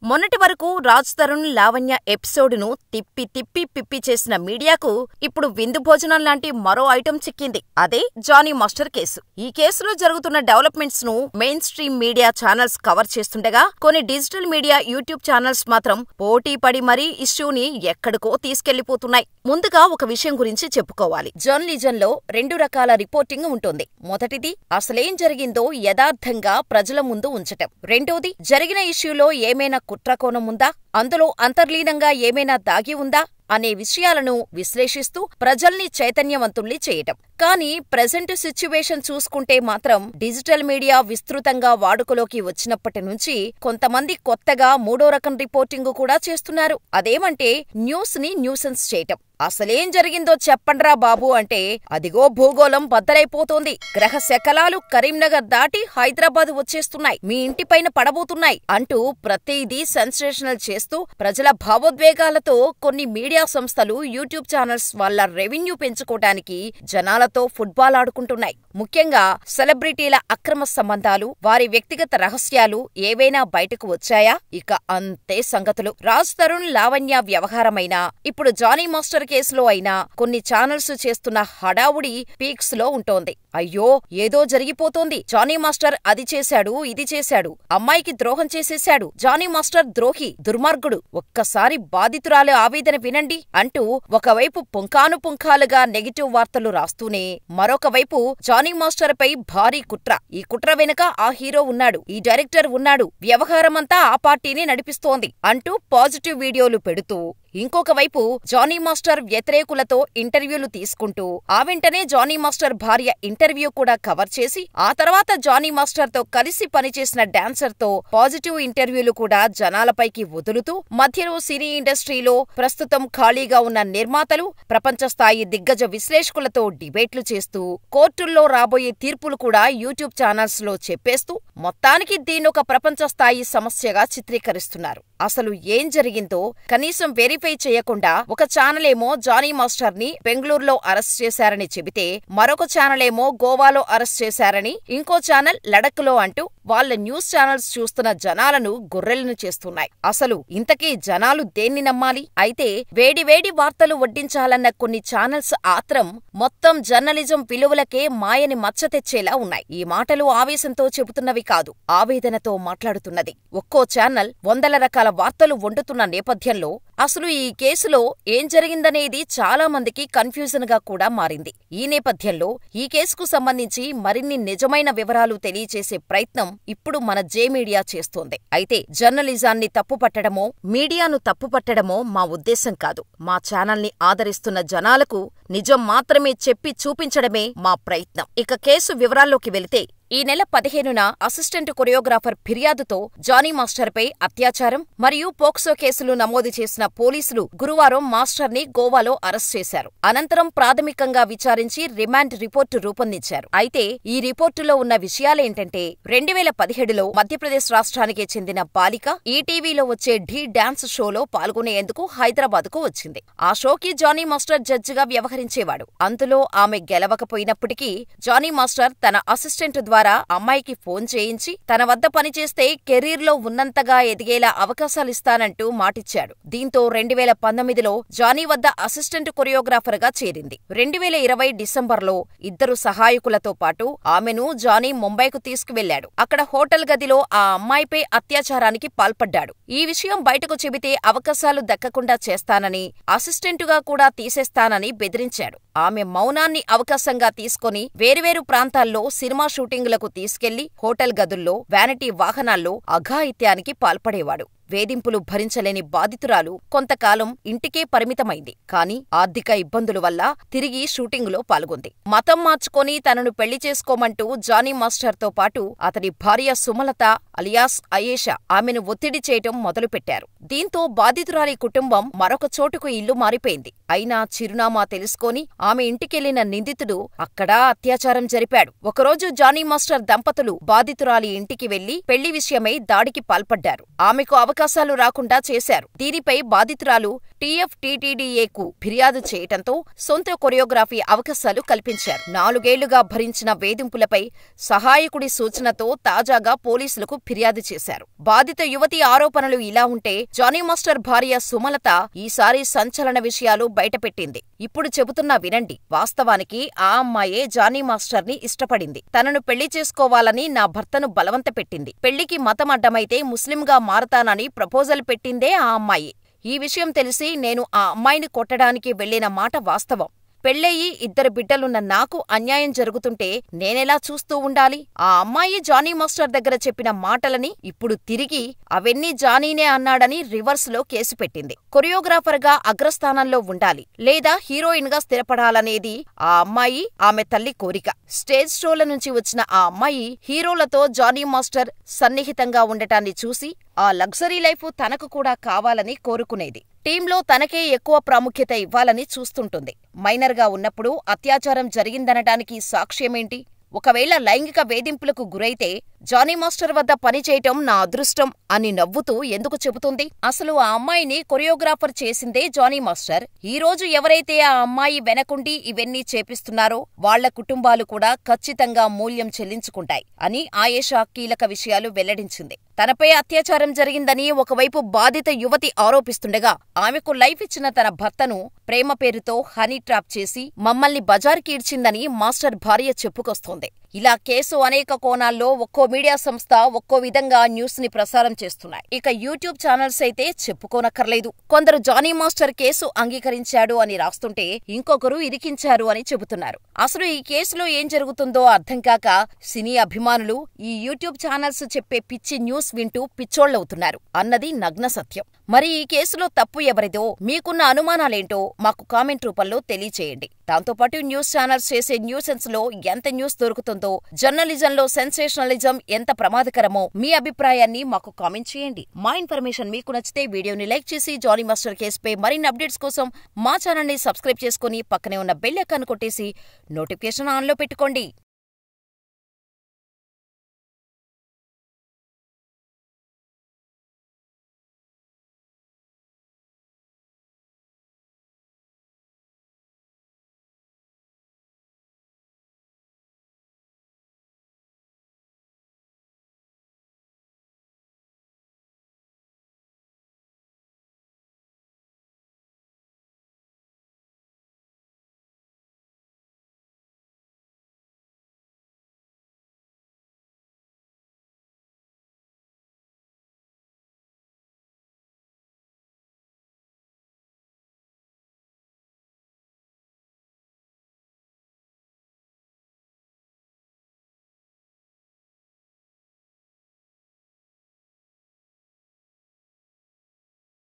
మొన్నటి వరకు రాజ్ తరుణ్, లావణ్య ఎపిసోడును తిప్పి తిప్పి పిప్పి చేసిన మీడియాకు ఇప్పుడు విందు భోజనం లాంటి మరో ఐటెం చిక్కింది. అదే జానీ మాస్టర్ కేసు. ఈ కేసులో జరుగుతున్న డెవలప్మెంట్స్ ను main stream media channels cover చేస్తుండగా, కొన్ని డిజిటల్ మీడియా యూట్యూబ్ ఛానల్స్ మాత్రం పోటీ పడి మరీ ఇష్యూని ఎక్కడికో తీసుకెళ్లిపోతున్నాయి. ముందుగా ఒక విషయం గురించి చెప్పుకోవాలి. జర్నలిజంలో రెండు రకాల రిపోర్టింగ్ ఉంటుంది. మొదటిది అసలేం జరిగిందో యథార్థంగా ప్రజల ముందు ఉంచటం. రెండోది జరిగిన ఇష్యూలో ఏమైనా కుట్రకోణం ఉందా, అందులో అంతర్లీనంగా ఏమైనా దాగి ఉందా అనే విషయాలను విశ్లేషిస్తూ ప్రజల్ని చైతన్యవంతుల్ని చేయటం. కానీ ప్రెజెంట్ సిచ్యువేషన్ చూసుకుంటే మాత్రం డిజిటల్ మీడియా విస్తృతంగా వాడుకలోకి వచ్చినప్పటి నుంచి కొంతమంది కొత్తగా మూడో రకం రిపోర్టింగ్ కూడా చేస్తున్నారు. అదేమంటే న్యూస్ ని న్యూసెన్స్ చేయటం. అసలేం జరిగిందో చెప్పండ్రా బాబు అంటే అదిగో భూగోళం బద్దలైపోతోంది, గ్రహ శకలాలు కరీంనగర్ దాటి హైదరాబాద్ వచ్చేస్తున్నాయి, మీ ఇంటిపైన పడబోతున్నాయి అంటూ ప్రతిదీ సెన్సేషనల్ చేస్తూ ప్రజల భావోద్వేగాలతో కొన్ని మీడియా సంస్థలు యూట్యూబ్ ఛానల్స్ వాళ్ళ రెవెన్యూ పెంచుకోవడానికి జనాలతో ఫుట్బాల్ ఆడుకుంటున్నాయి. ముఖ్యంగా సెలబ్రిటీల అక్రమ సంబంధాలు, వారి వ్యక్తిగత రహస్యాలు ఏవైనా బయటకు వచ్చాయా ఇక అంతే సంగతులు. రాజ్ తరుణ్, లావణ్య వ్యవహారమైనా, ఇప్పుడు జానీ మాస్టర్ కేసులో అయినా కొన్ని ఛానల్స్ చేస్తున్న హడావుడి పీక్స్ లో ఉంటోంది. అయ్యో ఏదో జరిగిపోతోంది, జానీ మాస్టర్ అది చేశాడు, ఇది చేశాడు, అమ్మాయికి ద్రోహం చేసేశాడు, జానీ మాస్టర్ ద్రోహి, దుర్మార్గుడు, ఒక్కసారి బాధితురాలి ఆవేదన వినండి అంటూ ఒకవైపు పుంఖానుపుంఖాలుగా నెగిటివ్ వార్తలు రాస్తూనే మరొకవైపు జానీ మాస్టర్ పై భారీ కుట్ర, ఈ కుట్ర వెనుక ఆ హీరో ఉన్నాడు, ఈ డైరెక్టర్ ఉన్నాడు, వ్యవహారమంతా ఆ పార్టీని నడిపిస్తోంది అంటూ పాజిటివ్ వీడియోలు పెడుతూ, ఇంకొక వైపు జానీ మాస్టర్ వ్యతిరేకులతో ఇంటర్వ్యూలు తీసుకుంటూ, ఆ వెంటనే జానీ మాస్టర్ భార్య ఇంటర్వ్యూ కూడా కవర్ చేసి, ఆ తర్వాత జానీ మాస్టర్ తో కలిసి పనిచేసిన డాన్సర్ తో పాజిటివ్ ఇంటర్వ్యూలు కూడా జనాలపైకి వదులుతూ, మధ్యలో సినీ ఇండస్ట్రీలో ప్రస్తుతం ఖాళీగా ఉన్న నిర్మాతలు, ప్రపంచ స్థాయి దిగ్గజ విశ్లేషకులతో డిబేట్లు చేస్తూ, కోర్టుల్లో రాబోయే తీర్పులు కూడా యూట్యూబ్ ఛానల్స్ లో చెప్పేస్తూ, మొత్తానికి దీన్నొక ప్రపంచ స్థాయి సమస్యగా చిత్రీకరిస్తున్నారు. అసలు ఏం జరిగిందో కనీసం వెరిఫై చేయకుండా ఒక ఛానలేమో జానీ మాస్టర్ ని బెంగళూరులో అరెస్ట్ చేశారని చెబితే, మరొక ఛానలేమో గోవాలో అరెస్ట్ చేశారని, ఇంకో ఛానల్ లడక్ లో అంటూ వాళ్ళ న్యూస్ ఛానల్స్ చూస్తున్న జనాలను గొర్రెలను చేస్తున్నాయి. అసలు ఇంతకీ జనాలు దేన్ని నమ్మాలి? అయితే వేడివేడి వార్తలు వడ్డించాలన్న కొన్ని ఛానల్స్ ఆత్రం మొత్తం జర్నలిజం విలువలకే మాయని మచ్చ తెచ్చేలా ఉన్నాయి. ఈ మాటలు ఆవేశంతో చెబుతున్నవి కాదు, ఆవేదనతో మాట్లాడుతున్నది. ఒక్కో ఛానల్ వందల రకాల వార్తలు వండుతున్న నేపథ్యంలో అసలు ఈ కేసులో ఏం జరిగిందనేది చాలా మందికి కన్ఫ్యూజన్ గా కూడా మారింది. ఈ నేపథ్యంలో ఈ కేసుకు సంబంధించి మరిన్ని నిజమైన వివరాలు తెలియచేసే ప్రయత్నం ఇప్పుడు మన జే మీడియా చేస్తోంది. అయితే జర్నలిజాన్ని తప్పుపట్టడమో, మీడియాను తప్పుపట్టడమో మా ఉద్దేశం కాదు. మా ఛానల్ని ఆదరిస్తున్న జనాలకు నిజం మాత్రమే చెప్పి చూపించడమే మా ప్రయత్నం. ఇక కేసు వివరాల్లోకి వెళితే, ఈ నెల 15న అసిస్టెంట్ కొరియోగ్రాఫర్ ఫిర్యాదుతో జానీ మాస్టర్ పై అత్యాచారం మరియు పోక్సో కేసులు నమోదు చేసిన పోలీసులు గురువారం మాస్టర్ ని గోవాలో అరెస్ట్ చేశారు. అనంతరం ప్రాథమికంగా విచారించి రిమాండ్ రిపోర్టు రూపొందించారు. అయితే ఈ రిపోర్టులో ఉన్న విషయాలేంటంటే, 2017లో మధ్యప్రదేశ్ రాష్ట్రానికి చెందిన బాలిక ఈటీవీలో వచ్చే ఢీ డాన్స్ షోలో పాల్గొనేందుకు హైదరాబాద్ కు వచ్చింది. ఆ షోకి జానీ మాస్టర్ జడ్జిగా వ్యవహరించేవాడు. అందులో ఆమె గెలవకపోయినప్పటికీ జానీ మాస్టర్ తన అసిస్టెంట్ ద్వారా అమ్మాయికి ఫోన్ చేయించి తన వద్ద పనిచేస్తే కెరీర్లో ఉన్నంతగా ఎదిగేలా అవకాశాలిస్తానంటూ మాటిచ్చాడు. దీంతో 2019లో జానీ వద్ద అసిస్టెంట్ కొరియోగ్రాఫర్ గా చేరింది. 2020 డిసెంబర్లో ఇద్దరు సహాయకులతో పాటు ఆమెను జానీ ముంబైకు తీసుకువెళ్లాడు. అక్కడ హోటల్ గదిలో ఆ అమ్మాయిపై అత్యాచారానికి పాల్పడ్డాడు. ఈ విషయం బయటకు చెబితే అవకాశాలు దక్కకుండా చేస్తానని, అసిస్టెంటుగా కూడా తీసేస్తానని బెదిరించాడు. ఆమె మౌనాన్ని అవకాశంగా తీసుకొని వేర్వేరు ప్రాంతాల్లో సినిమా షూటింగులకు తీసుకెళ్లి హోటల్ గదుల్లో, వ్యానిటీ వాహనాల్లో అఘాయిత్యానికి పాల్పడేవాడు. వేధింపులు భరించలేని బాధితురాలు కొంతకాలం ఇంటికే పరిమితమైంది. కాని ఆర్థిక ఇబ్బందుల వల్ల తిరిగి షూటింగులో పాల్గొంది. మతం మార్చుకొని తనను పెళ్లి చేసుకోమంటూ జానీ మాస్టర్ తో పాటు అతని భార్య సుమలత అలియాస్ అయేషా ఆమెను ఒత్తిడి చేయటం మొదలుపెట్టారు. దీంతో బాధితురాలి కుటుంబం మరొక చోటుకు ఇల్లు మారిపోయింది. అయినా చిరునామా తెలుసుకొని ఆమె ఇంటికెళ్లిన నిందితుడు అక్కడా అత్యాచారం జరిపాడు. ఒకరోజు జానీ మాస్టర్ దంపతులు బాధితురాలి ఇంటికి వెళ్లి పెళ్లి విషయమై దాడికి పాల్పడ్డారు. ఆమెకు అవకాశాలు రాకుండా చేశారు. దీనిపై బాధితురాలు TFTTDAకు ఫిర్యాదు చేయటంతో సొంత కొరియోగ్రఫీ అవకాశాలు కల్పించారు. 4 ఏళ్లుగా భరించిన వేధింపులపై సహాయకుడి సూచనతో తాజాగా పోలీసులకు ఫిర్యాదు చేశారు. బాధిత యువతి ఆరోపణలు ఇలా ఉంటే జానీ మాస్టర్ భార్య సుమలత ఈసారి సంచలన విషయాలు బయటపెట్టింది. ఇప్పుడు చెబుతున్నా వినండి. వాస్తవానికి ఆ అమ్మాయే జానీ మాస్టర్ ని ఇష్టపడింది. తనను పెళ్లి చేసుకోవాలని నా భర్తను బలవంత పెట్టింది. పెళ్లికి మతం అడ్డమైతే ముస్లింగా మారతానని ప్రపోజల్ పెట్టిందే ఆ అమ్మాయి. ఈ విషయం తెలిసి నేను ఆ అమ్మాయిని కొట్టడానికి వెళ్లిన మాట వాస్తవం. పెళ్లయి 2 బిడ్డలున్న నాకు అన్యాయం జరుగుతుంటే నేనెలా చూస్తూ ఉండాలి? ఆ అమ్మాయి జానీ మాస్టర్ దగ్గర చెప్పిన మాటలని ఇప్పుడు తిరిగి అవన్నీ జానీనే అన్నాడని రివర్స్ లో కేసు పెట్టింది. కొరియోగ్రాఫర్ గా అగ్రస్థానంలో ఉండాలి లేదా హీరోయిన్ గా స్థిరపడాలనేది ఆ అమ్మాయి, ఆమె తల్లి కోరిక. స్టేజ్ షోల నుంచి వచ్చిన ఆ అమ్మాయి హీరోలతో జానీ మాస్టర్ సన్నిహితంగా ఉండటాన్ని చూసి ఆ లగ్జరీ లైఫ్ తనకు కూడా కావాలని కోరుకునేది. టీంలో తనకే ఎక్కువ ప్రాముఖ్యత ఇవ్వాలని చూస్తుంటుంది. మైనర్గా ఉన్నప్పుడు అత్యాచారం జరిగిందనటానికి సాక్ష్యమేంటి? ఒకవేళ లైంగిక వేధింపులకు గురైతే జానీ మాస్టర్ వద్ద పనిచేయటం నా అదృష్టం అని నవ్వుతూ ఎందుకు చెబుతుంది? అసలు ఆ అమ్మాయిని కొరియోగ్రాఫర్ చేసిందే జానీ మాస్టర్. ఈ రోజు ఎవరైతే ఆ అమ్మాయి వెనకుండి ఇవన్నీ చేపిస్తున్నారో వాళ్ల కుటుంబాలు కూడా ఖచ్చితంగా మూల్యం చెల్లించుకుంటాయి అని ఆయేషా కీలక విషయాలు వెల్లడించింది. తనపై అత్యాచారం జరిగిందని ఒకవైపు బాధిత యువతి ఆరోపిస్తుండగా, ఆమెకు లైఫ్ ఇచ్చిన తన భర్తను ప్రేమ పేరుతో హనీ ట్రాప్ చేసి మమ్మల్ని బజార్కి ఈడ్చిందని మాస్టర్ భార్య చెప్పుకొస్తోంది. ఇలా కేసు అనేక కోణాల్లో ఒక్కో మీడియా సంస్థ ఒక్కో విధంగా న్యూస్ ని ప్రసారం చేస్తున్నాయి. ఇక యూట్యూబ్ ఛానల్స్ అయితే చెప్పుకోనక్కర్లేదు. కొందరు జానీ మాస్టర్ కేసు అంగీకరించాడు అని రాస్తుంటే ఇంకొకరు ఇరికించారు అని చెబుతున్నారు. అసలు ఈ కేసులో ఏం జరుగుతుందో అర్థం కాక సినీ అభిమానులు ఈ యూట్యూబ్ ఛానల్స్ చెప్పే పిచ్చి న్యూస్ వింటూ పిచ్చోళ్లవుతున్నారు అన్నది నగ్న సత్యం. మరి ఈ కేసులో తప్పు ఎవరిదో, మీకున్న అనుమానాలేంటో మాకు కామెంట్ రూపంలో తెలియచేయండి. దాంతోపాటు న్యూస్ ఛానల్స్ చేసే న్యూసెన్స్ లో ఎంత న్యూస్ దొరుకుతుందో, జర్నలిజంలో సెన్సేషనలిజం ఎంత ప్రమాదకరమో మీ అభిప్రాయాన్ని మాకు కామెంట్ చేయండి. మా ఇన్ఫర్మేషన్ మీకు నచ్చితే వీడియోని లైక్ చేసి జానీ మాస్టర్ కేసుపై మరిన్ని అప్డేట్స్ కోసం మా ఛానల్ ని సబ్స్క్రైబ్ చేసుకుని పక్కనే ఉన్న బెల్ ఐకాన్ కొట్టేసి నోటిఫికేషన్ ఆన్లో పెట్టుకోండి.